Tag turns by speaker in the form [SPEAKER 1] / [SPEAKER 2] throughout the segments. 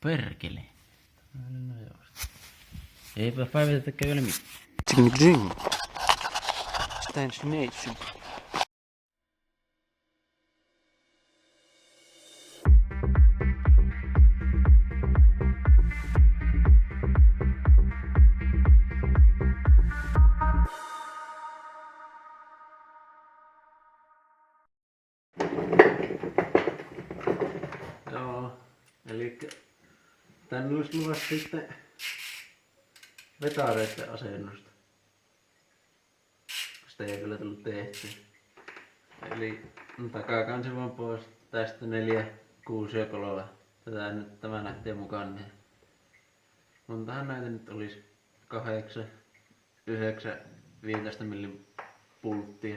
[SPEAKER 1] perkele. Eipä päivitetäkään vielä mitään.
[SPEAKER 2] Ding. Stationation.
[SPEAKER 1] Joo, eli tänne olisi luvassa sitten vetareiden asennusta. Sitä ei kyllä tullut tehtyä. Eli takakansi vaan pois tästä 4 kuusiokololla. Tämä lähtee mukaan. Montahan näitä nyt olisi 8, 9, 15 millin pulttia.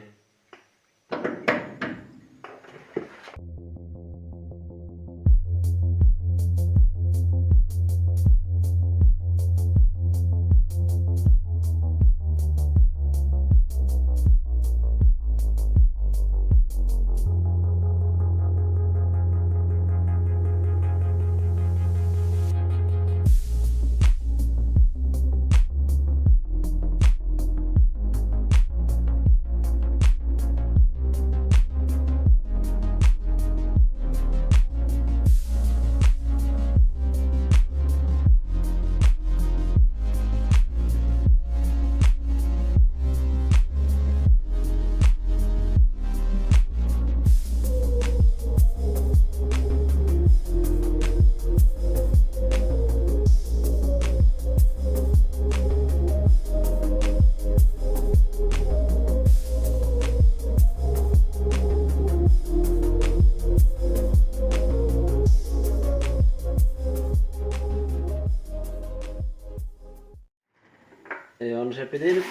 [SPEAKER 1] Joo, no se piti nyt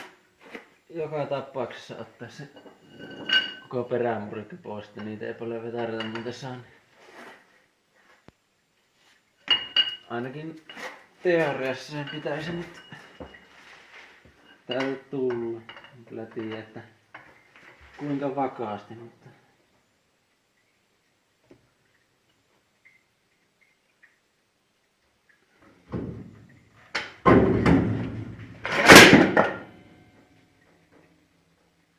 [SPEAKER 1] joka tapauksessa ottaa se koko perämurikki pois, että niitä ei paljon vetäreitä muuten saa. Ainakin teoriassa sen pitäisi nyt täältä tulla. En kyllä tiedä, että kuinka vakaasti, mutta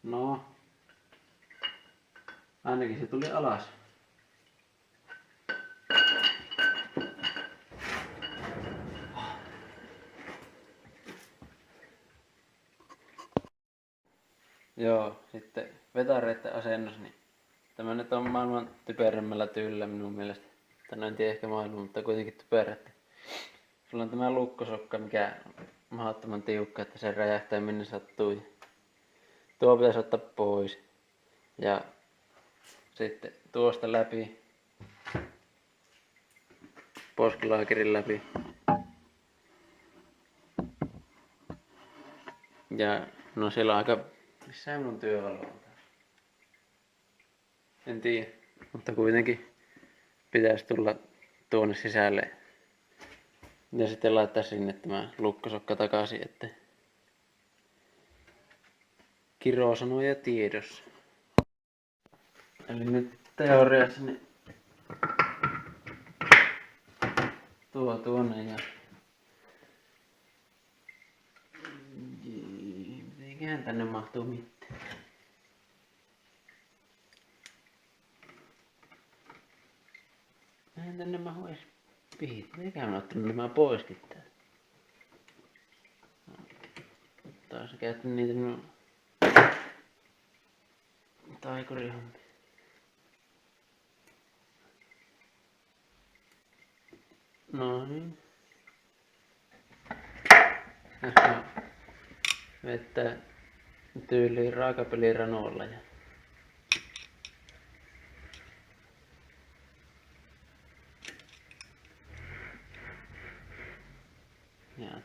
[SPEAKER 1] no, ainakin se tuli alas. Joo, sitten vetareiden asennus, niin tämä nyt on maailman typerimmällä tyylillä minun mielestä. Tai en tiedä ehkä maailman, mutta kuitenkin typerä. Sulla on tämä lukkosokka, mikä on mahdottoman tiukka, että se räjähtää minne sattuu. Tuo pitäisi ottaa pois. Ja sitten tuosta läpi. Poskilaakerin läpi. Ja no siellä on aika... Missä minun työvalo on? En tiedä, mutta kuitenkin pitäisi tulla tuonne sisälle. Ja sitten laittaa sinne tämä lukkosokka takaisin, että kirosanoja tiedossa. Eli nyt teoriassa niin tuonne ja eiköhän tänne mahtuu mitään. Eihän tänne mahu edes piit. Eiköhän ottanut nämä poiskin täältä. Taas käyttänyt niitä minun taikurihommia. No niin. Ehkä vettä tyyliin raakapeliranoilla ja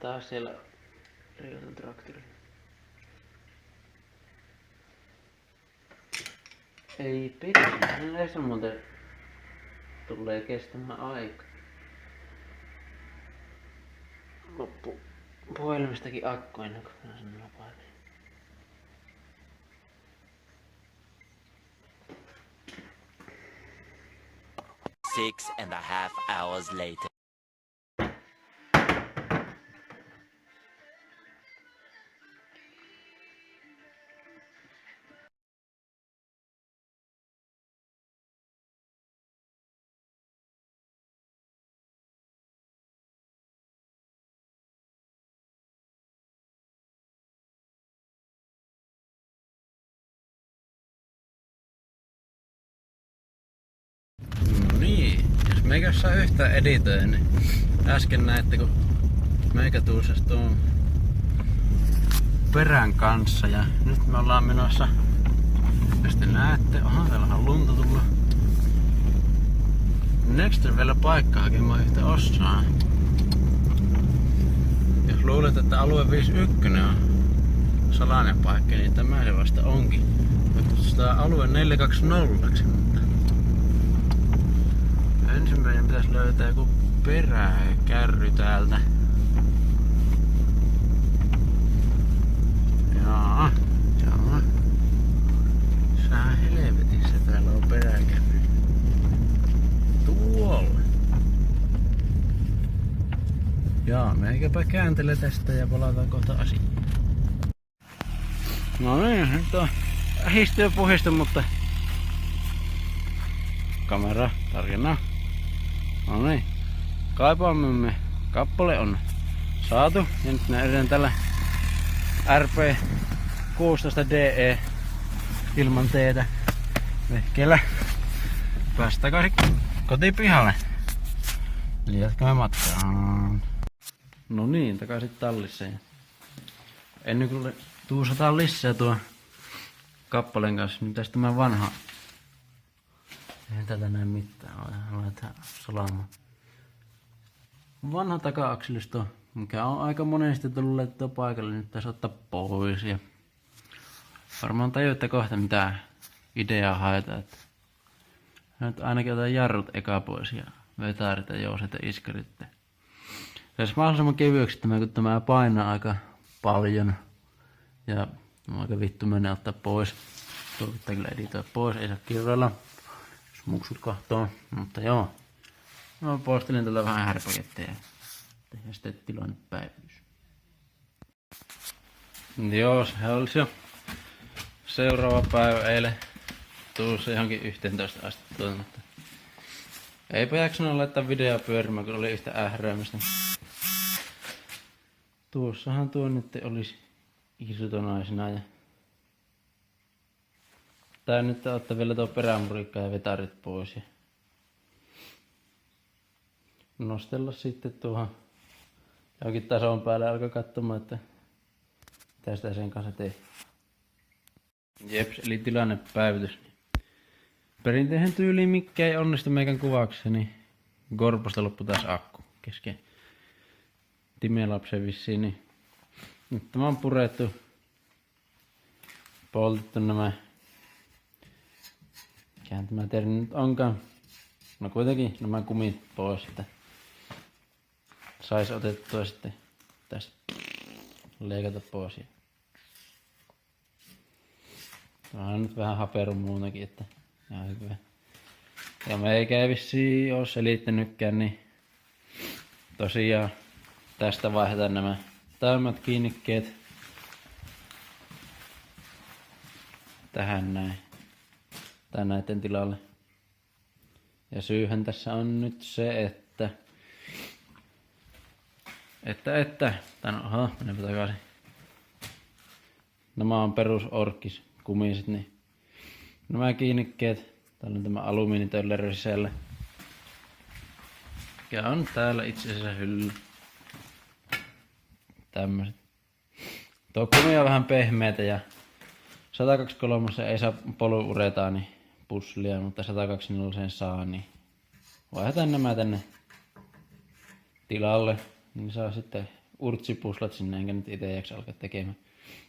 [SPEAKER 1] taas siellä Riotan traktori. Ei pidä, näissä muuten tulee kestämään aika. Loppu puhelimestakin akku ennen kuin minä sen paikalle.
[SPEAKER 3] 6.5 hours later.
[SPEAKER 1] meikä saa yhtään editoida, niin äsken näette kun meikä tuussas tuon perän kanssa ja nyt me ollaan menossa, jos te näette, täällä on lunta tullut. Next on vielä paikka hakemaan yhtä osaa. Jos luulet, että alue 51 on salainen paikka, niin tämä se vasta onkin. Kutsutaan alue 420, mutta ensimmäinen pitäisi löytää joku peräkärry täältä. Jaa, jaa. Sää helvetissä täällä on peräkärry. Tuolla. Jaa, meikäpä kääntelee tästä ja palataan kohta asiaan. No niin, nyt on histiö puhistu, mutta kamera tarkenaa. No niin, kaipaamme kappale on saatu ja nyt nähdään tällä RP16DE ilman teetä vehkeellä päästä takaisin kotipihalle. Eli jatkamme matkaan. No niin, takaisin tallissa. Ennen kuin tuusataan lisää tuon kappaleen kanssa, niin tästä tämä vanha. Eihän tätä näe mitään, laitetaan salamaan. Vanha taka-akselisto, mikä on aika monesti tullut laittaa paikalle, nyt tässä ottaa pois. Ja varmaan tajuitte kohta mitä ideaa haetaan. Että nyt ainakin otan jarrut eka pois ja vetarit ja jouset ja iskarit. Se olisi mahdollisimman kevyeksi tämä, kun tämä painaa aika paljon. Ja on aika vittumainen ottaa pois. Tuo pitää kyllä editoida pois, ei saa kirjoilla, jos muksut kahtoo. Mutta joo. Mä postelin tällä vähän härpäkettä ja tehdään sitten tilannepäivitys. Joo, se olisi jo seuraava päivä eilen. Tuussa johonkin 11 astetta, mutta eipä jaksanut laittaa videoa pyörimään, kun oli yhtä ähräämistä. Tuossahan tuo nyt olisi irtonaisena ja tää nyt ottaa vielä tuo perämurikka ja vetarit pois ja nostella sitten tuohon johonkin tason päälle ja alkaa katsomaan, että mitä sitä sen kanssa tehdään. Jeps, eli tilannepäivitys. Perinteisen tyyliin mikä ei onnistu meikän kuvauksessa, niin Gorposta loppu taas akku kesken Timelapsen vissiin, niin nyt tämä on purettu, poltettu nämä, mikähän tämä termi nyt onkaan, no kuitenkin nämä kumit pois, että sais otettua sitten tästä leikata pois. Tämä on nyt vähän haperu muutenkin, että ihan hyvä. Ja meikä ei vissiin oo selittänytkään, niin tosiaan tästä vaihdetaan nämä täymmät kiinnikkeet tähän näin, tai näiden tilalle. Ja syyhän tässä on nyt se, että menepä takaisin. Nämä on perusorkkis kumiset, niin nämä kiinnikkeet, täällä on tämä alumiinitöllerö sisällä, mikä on täällä itse asiassa hylly. Tämmöset. Tuo kumi on vähän pehmeätä ja 123 ei saa polyuretaani puslia, mutta 120 saa, niin vaihdetaan nämä tänne tilalle, niin saa sitten urtsipuslat sinne, enkä nyt itse jaksa alkaa tekemään.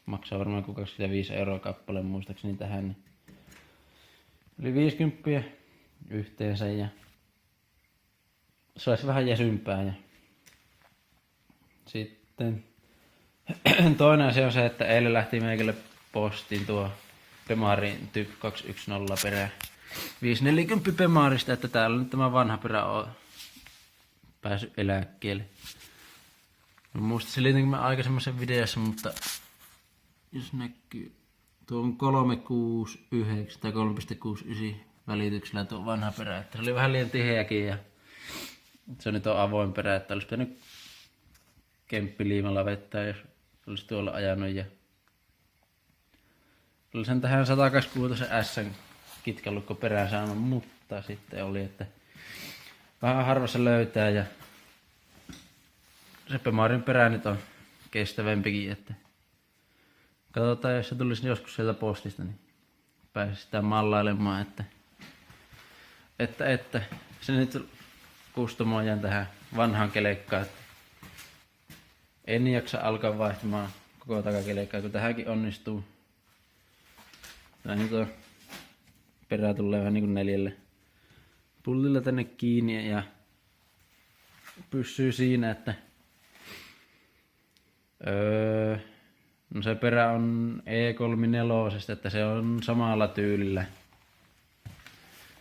[SPEAKER 1] Maksaa varmaan 25 € kappale muistaakseni tähän, niin yli 50 yhteensä ja se olisi vähän jäsympää. Ja sitten toinen asia on se, että eilen lähti meikälle postiin tuo Bemarin Typ 210 perä 540 Bemarista, että täällä nyt tämä vanha perä on päässyt eläkkeelle. Muista selitinkin mä aikaisemmassa videossa, mutta jos näkyy, tuo on 369 tai 3.69 välityksellä tuo vanha perä, että se oli vähän liian tiheäkin ja se nyt on avoin perä, että olisi pitänyt kemppiliimalla vettä, jos olisi tuolla ajanut ja olisin tähän 120 S kitkallukko perään saanut, mutta sitten oli, että vähän harva se löytää ja se Bemarin perä nyt on kestävämpikin, että katsotaan, jos se tulisi joskus sieltä postista, niin pääsisi sitä mallailemaan, että se nyt kustomoidaan tähän vanhaan kelekkaan, että en jaksa alkaa vaihtamaan koko takakelekkaa, kun tähänkin onnistuu. Tää nyt on perä tulee vähän niinku 4 pullilla tänne kiinni ja pysyy siinä, että no se perä on E34, että se on samalla tyylillä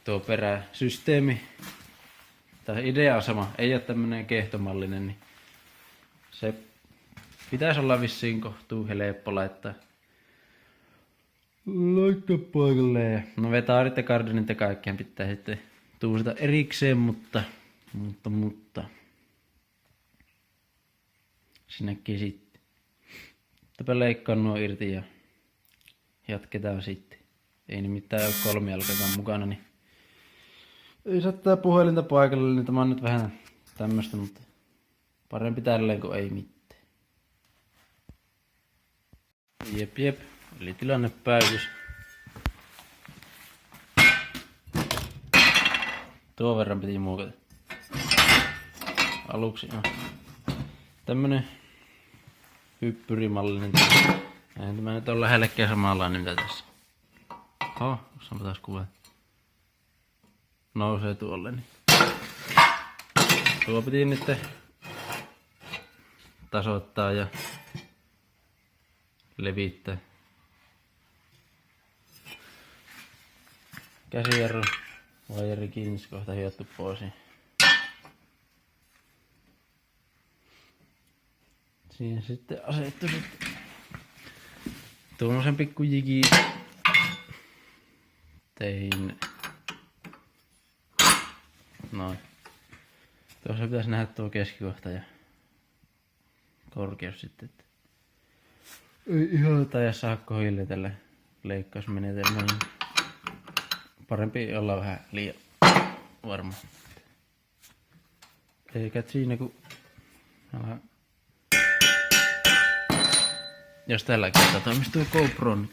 [SPEAKER 1] tuo peräsysteemi. Tai idea on sama, ei ole tämmönen kehtomallinen, niin se pitäisi olla vissiin kohtuu helppo laittaa paikalleen. No vetaarit ja kardinit ja kaikkien pitää sitten tuusita erikseen, mutta sinnekin sitten. Täpä leikkaan nuo irti ja jatketaan sitten. Ei nimittäin ole kolmijalkakaan mukana, niin ei saa tää puhelinta paikalle, niin tämä on nyt vähän tämmöstä, mutta parempi tälleen kuin ei mitään. Jep, eli tilanne päivys. Tuo verran piti muokata. Aluksi on tämmönen hyppyrimallinen. Eihän tämä nyt on lähellekään samanlainen mitä tässä. Saanpa taas kuvaa. Nousee tuolle. Niin. Tuo piti nyt tasoittaa ja levittää. Käsijarru vajeri kiinni, kohta hiottu pois. Siihen sitten asettu sitten tuommoisen pikku jigi tein. Noin. Tuossa pitäisi nähdä tuo keskikohta ja korkeus sitten. Että ei ihan taida saakko hiljatella leikkausmenetelmällä. Parempi olla vähän liian varma. Eikä siinä kun jos tällä kertaa toimisi tuo GoPro, niin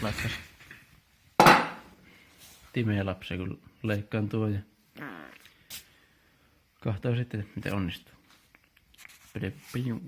[SPEAKER 1] laittais timeä lapsia kun leikkaan tuo ja kahtoo sitten miten onnistuu. Pideppiu.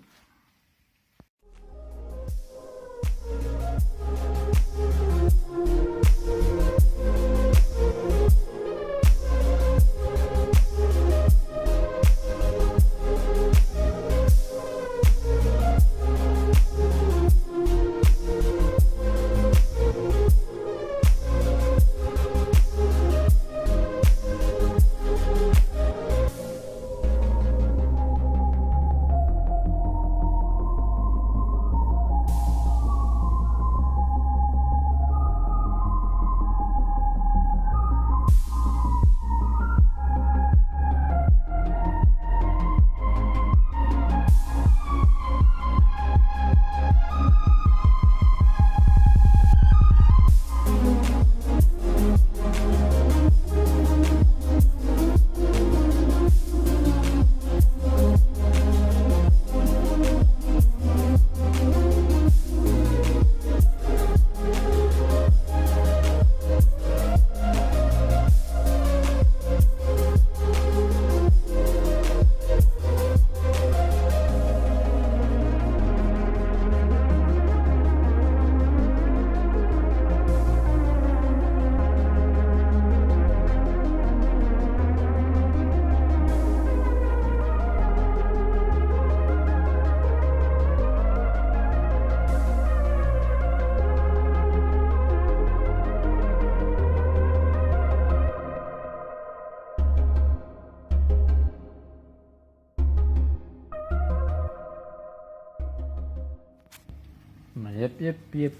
[SPEAKER 1] No jep.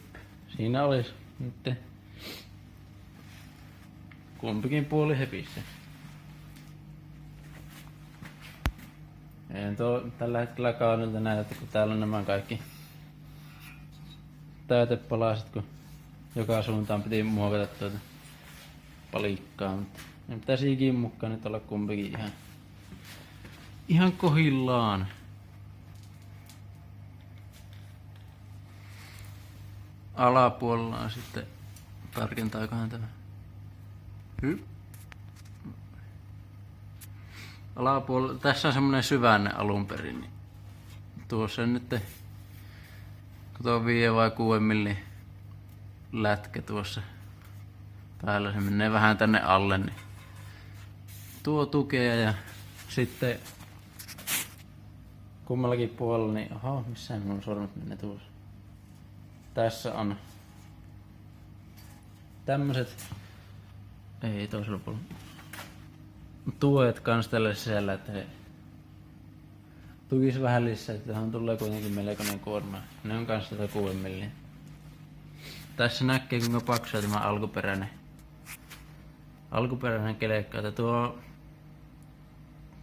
[SPEAKER 1] Siinä olisi nyt kumpikin puoli hepissä. Ei tuo tällä hetkellä kaunilta näytä, kun täällä on nämä kaikki täytepalaset, kun joka suuntaan piti muokata tuota palikkaa, mutta Ne pitäisi ikin mukaan nyt olla kumpikin ihan kohillaan. Alapuolella on sitten, tarkentaakohan tämä? Alapuolella, tässä on semmonen syvänne alun perin. Niin tuossa nyt, kun tuo 5 vai 6 millin lätkä tuossa päällä, se menee vähän tänne alle, niin tuo tukea ja sitten kummallakin puolella, niin missä mun sormet menee tuossa. Tässä on tämmöset, ei toisella puolella, tuet kans tälle sisällä, että se tukisi vähän lisää, että tähän tulee kuitenkin melkoinen kuorma. Ne on kans 106 milliä. Tässä näkee kuinka paksua tämä alkuperäinen kelekka, että tuo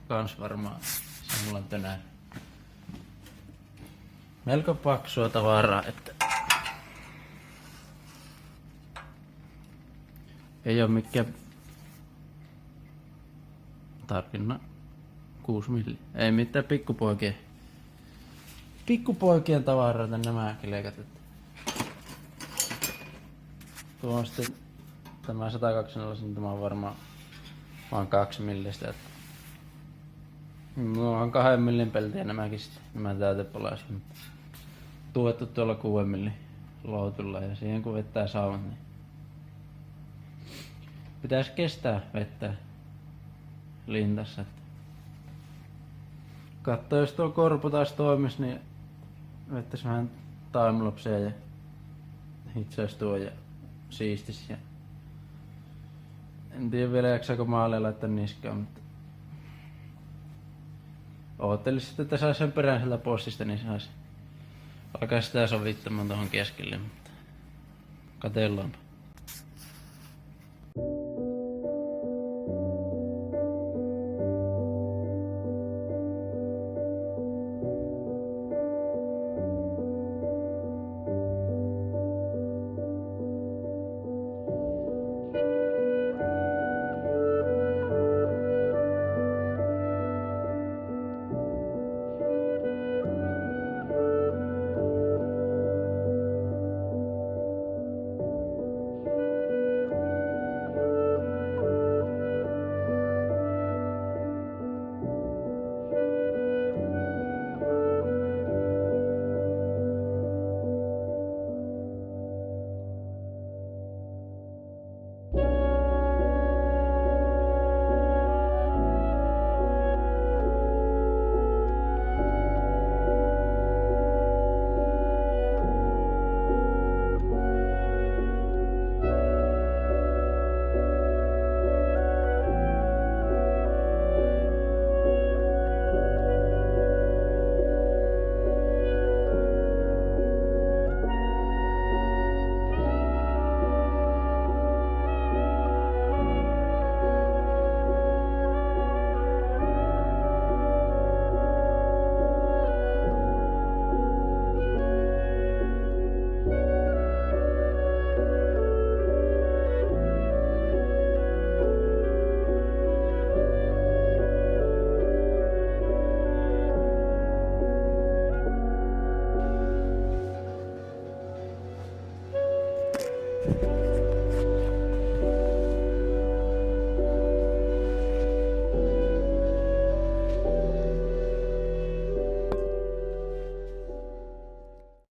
[SPEAKER 1] kans varmaan se mulla on tänään melko paksua tavaraa, että ei oo mikään tarkina 6 milliä. Ei mitään pikkupoikien tavaroita nämä kelekat. Tuo on sitten tämä 120, niin tämä on varmaan vaan 2 millistä. Mulla on 2 millin peltiä nämäkin sitten, nämä täytepalaiset. Tuettu tuolla 6 millin loutulla ja siihen kun vettää sauvat, niin pitäisi kestää vettä lintassa. Katso, jos tuo korpu taas toimis, niin vettäis vähän timelapseja ja hitsais tuo ja siistis. Ja en tiedä vielä jaksaako maalle laittaa niskaan, mutta oottelis sitten, että sais sen perään sieltä postista, niin sais alkaa sitä sovittamaan tuohon keskelle, mutta katsellaanpa.